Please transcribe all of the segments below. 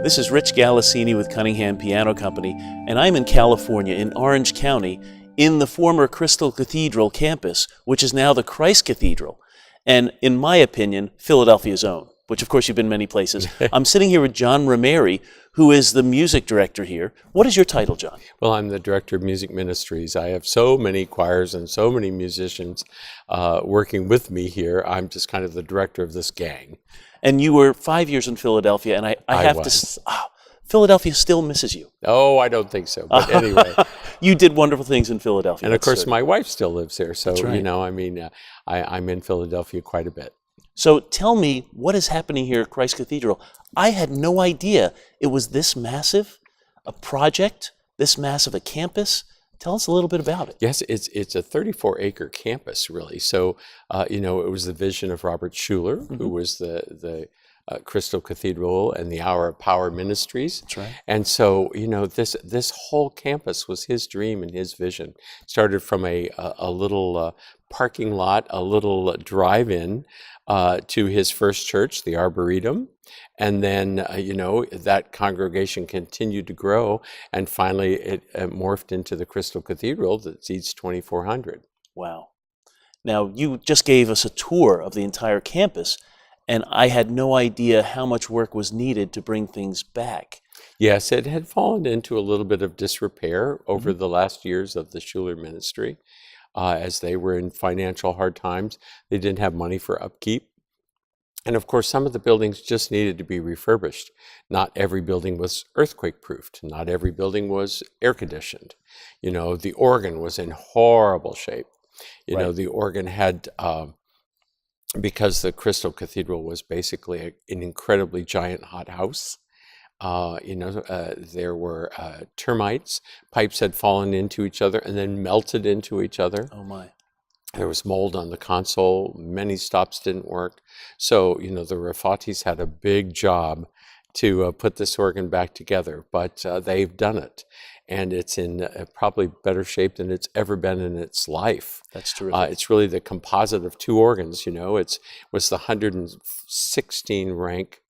This is Rich Galassini with Cunningham Piano Company, and I'm in California, in Orange County, in the former Crystal Cathedral campus, which is now the Christ Cathedral, and in my opinion, Philadelphia's own, which of course you've been many places. I'm sitting here with Dr Romeri, who is the music director here. What is your title, John? Well, I'm the Director of Music Ministries. I have so many choirs and so many musicians working with me here. I'm just kind of the director of this gang. And you were 5 years in Philadelphia, and I have to... Philadelphia still misses you. Oh, I don't think so, but anyway. You did wonderful things in Philadelphia. And of course, my wife still lives there, so, right. you know, I mean, I'm in Philadelphia quite a bit. So tell me, what is happening here at Christ Cathedral? I had no idea it was this massive a project, this massive a campus. Tell us a little bit about it. Yes, it's a 34-acre campus, really. So, you know, it was the vision of Robert Schuller, who was the Crystal Cathedral and the Hour of Power Ministries. That's right. And so, you know, this whole campus was his dream and his vision. Started from a little parking lot, a little drive-in to his first church, the Arboretum. And then, you know, that congregation continued to grow, and finally it morphed into the Crystal Cathedral that seats 2,400. Wow. Now, you just gave us a tour of the entire campus, and I had no idea how much work was needed to bring things back. Yes, it had fallen into a little bit of disrepair over the last years of the Schuller ministry. As they were in financial hard times, they didn't have money for upkeep. And of course, some of the buildings just needed to be refurbished. Not every building was earthquake-proofed. Not every building was air-conditioned. You know, the organ was in horrible shape. You know, the organ had, because the Crystal Cathedral was basically an incredibly giant hothouse, you know, there were termites. Pipes had fallen into each other and then melted into each other. Oh, my. There was mold on the console. Many stops didn't work. So, you know, the Rafatis had a big job to put this organ back together, but they've done it. And it's in probably better shape than it's ever been in its life. That's terrific. It's really the composite of two organs, you know. It was the 116 rank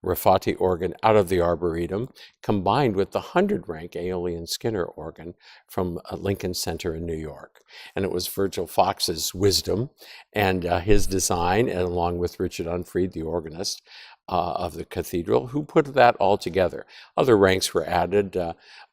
Rafati organ out of the Arboretum, combined with the 100 rank Aeolian Skinner organ from Lincoln Center in New York. And it was Virgil Fox's wisdom and his design, and along with Richard Unfried, the organist of the cathedral, who put that all together. Other ranks were added.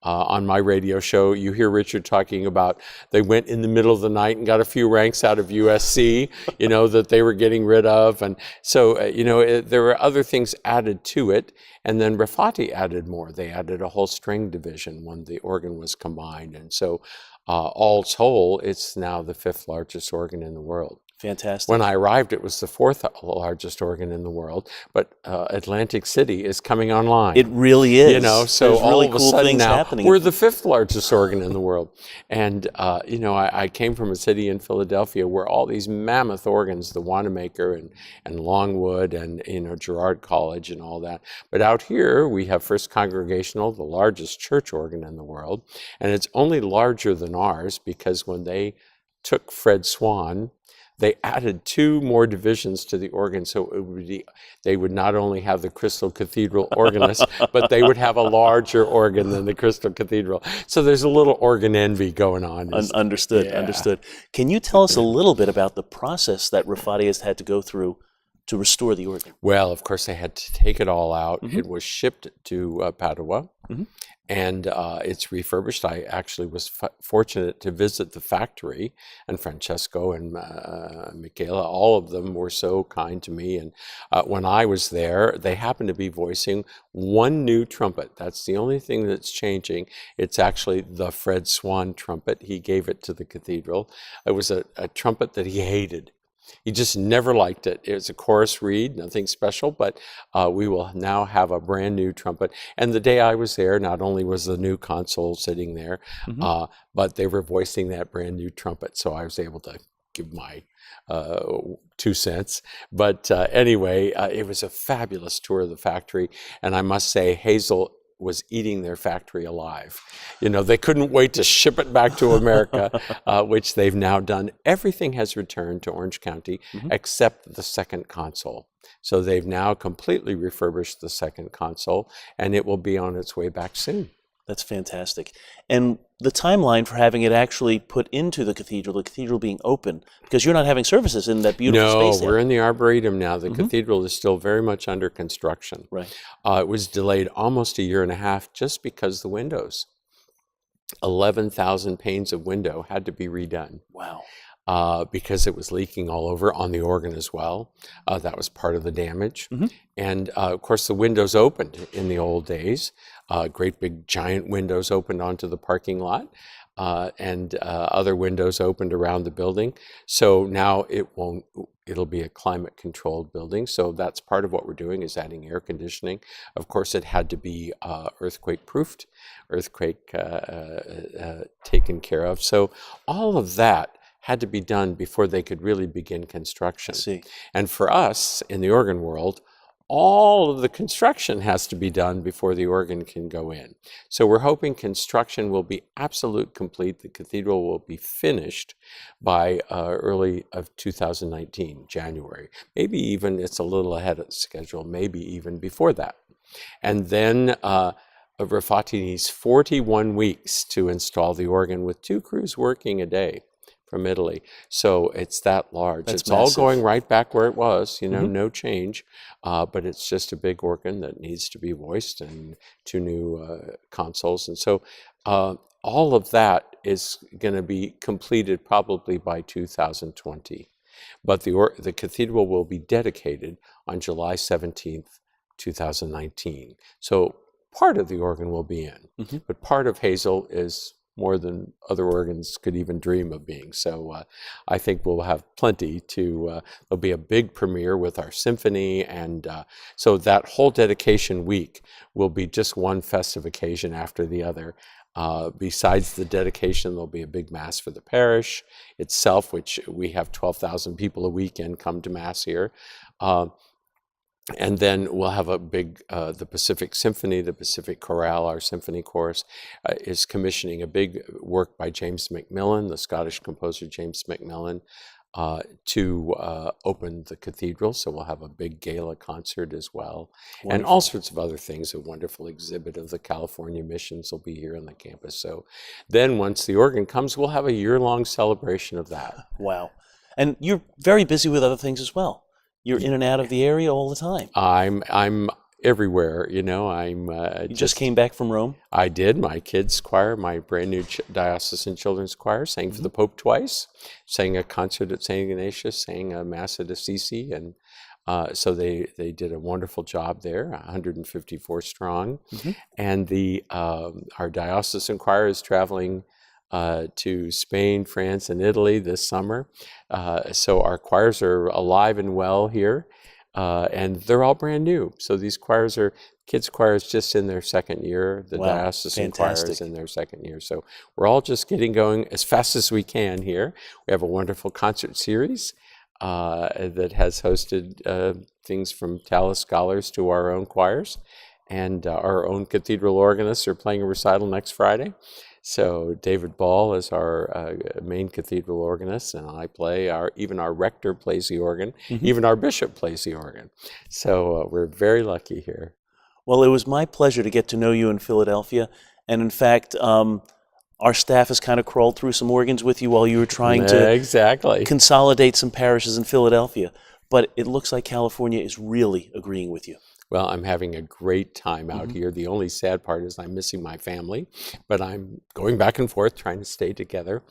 On my radio show, you hear Richard talking about they went in the middle of the night and got a few ranks out of USC, you know, that they were getting rid of. And so, you know, there were other things added to it. And then Rafati added more. They added a whole string division when the organ was combined. And so, all told, it's now the 5th largest organ in the world. Fantastic. When I arrived, it was the 4th largest organ in the world, but Atlantic City is coming online. It really is. You know, so there's all really of a cool sudden things now happening. we're the 5th largest organ in the world. And, you know, I came from a city in Philadelphia where all these mammoth organs, the Wanamaker and Longwood and, you know, Girard College and all that. But out here, we have First Congregational, the largest church organ in the world. And it's only larger than ours because when they took Fred Swan, they added 2 more divisions to the organ, so it would be, they would not only have the Crystal Cathedral organist, but they would have a larger organ than the Crystal Cathedral. So there's a little organ envy going on. Understood, Yeah. Understood. Can you tell us a little bit about the process that Rafati has had to go through to restore the organ? Well, of course, they had to take it all out. It was shipped to Padua. And it's refurbished. I actually was fortunate to visit the factory, and Francesco and Michaela, all of them were so kind to me. And when I was there, they happened to be voicing one new trumpet. That's the only thing that's changing. It's actually the Fred Swan trumpet. He gave it to the cathedral. It was a trumpet that he hated. He just never liked it. It was a chorus reed, nothing special, but we will now have a brand new trumpet. And the day I was there, not only was the new console sitting there, but they were voicing that brand new trumpet. So I was able to give my 2 cents. But anyway, it was a fabulous tour of the factory. And I must say, Hazel was eating their factory alive. You know, they couldn't wait to ship it back to America, which they've now done. Everything has returned to Orange County except the second console. So they've now completely refurbished the second console, and it will be on its way back soon. That's fantastic. And the timeline for having it actually put into the cathedral being open, because you're not having services in that beautiful space No, there. we're in the Arboretum now. The cathedral is still very much under construction. Right. It was delayed almost a year and a half just because the windows, 11,000 panes of window had to be redone. Wow. Because it was leaking all over on the organ as well. That was part of the damage. And of course, the windows opened in the old days. Great big giant windows opened onto the parking lot, and other windows opened around the building. So now it'll be a climate controlled building. So that's part of what we're doing, is adding air conditioning. Of course, it had to be earthquake proofed, earthquake taken care of. So all of that had to be done before they could really begin construction. I see. And for us in the organ world, all of the construction has to be done before the organ can go in. So we're hoping construction will be absolute complete. The cathedral will be finished by early of 2019, January. Maybe even it's a little ahead of schedule, maybe even before that. And then Rafati needs 41 weeks to install the organ, with 2 crews working a day from Italy. So it's that large. That's it's massive. all going right back where it was, you know, no change. But it's just a big organ that needs to be voiced, and 2 new consoles. And so all of that is going to be completed probably by 2020. But the cathedral will be dedicated on July 17th, 2019. So part of the organ will be in, but part of Hazel is more than other organs could even dream of being. So I think we'll have plenty to, there'll be a big premiere with our symphony, and so that whole dedication week will be just one festive occasion after the other. Besides the dedication, there'll be a big mass for the parish itself, which we have 12,000 people a weekend come to mass here. And then we'll have a big, the Pacific Symphony, the Pacific Chorale, our symphony chorus, is commissioning a big work by James Macmillan, the Scottish composer James Macmillan, to open the cathedral. So we'll have a big gala concert as well. Wonderful. And all sorts of other things. A wonderful exhibit of the California missions will be here on the campus. So then once the organ comes, we'll have a year-long celebration of that. Wow. And you're very busy with other things as well. You're in and out of the area all the time. I'm everywhere, you know. You just came back from Rome? I did. My kids' choir, my brand new diocesan children's choir, sang for the Pope twice, sang a concert at St. Ignatius, sang a mass at Assisi, and so they did a wonderful job there, 154 strong. And our diocesan choir is traveling to Spain, France, and Italy this summer. So our choirs are alive and well here, and they're all brand new. So these choirs are kids' choirs just in their second year. The diocesan choirs in their second year. So we're all just getting going as fast as we can here. We have a wonderful concert series that has hosted things from Tallis scholars to our own choirs, and our own cathedral organists are playing a recital next Friday. So David Ball is our main cathedral organist, and I play. Even our rector plays the organ. Even our bishop plays the organ. So we're very lucky here. Well, it was my pleasure to get to know you in Philadelphia. And in fact, our staff has kind of crawled through some organs with you while you were trying to consolidate some parishes in Philadelphia. But it looks like California is really agreeing with you. Well, I'm having a great time out here. The only sad part is I'm missing my family, but I'm going back and forth trying to stay together.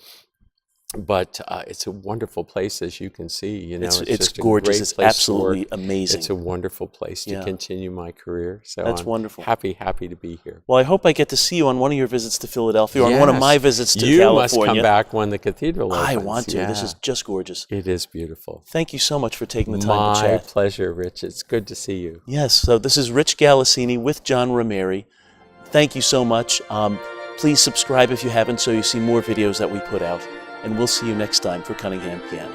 But it's a wonderful place, as you can see. You know, it's just gorgeous. A great it's place absolutely amazing. It's a wonderful place to continue my career. So that's I'm wonderful. Happy to be here. Well, I hope I get to see you on one of your visits to Philadelphia, or on one of my visits to California. You must come back when the cathedral opens. I want to. This is just gorgeous. It is beautiful. Thank you so much for taking the time to chat. My pleasure, Rich. It's good to see you. Yes. So this is Rich Galassini with Dr Romeri. Thank you so much. Please subscribe if you haven't, so you see more videos that we put out. And we'll see you next time for Cunningham Piano.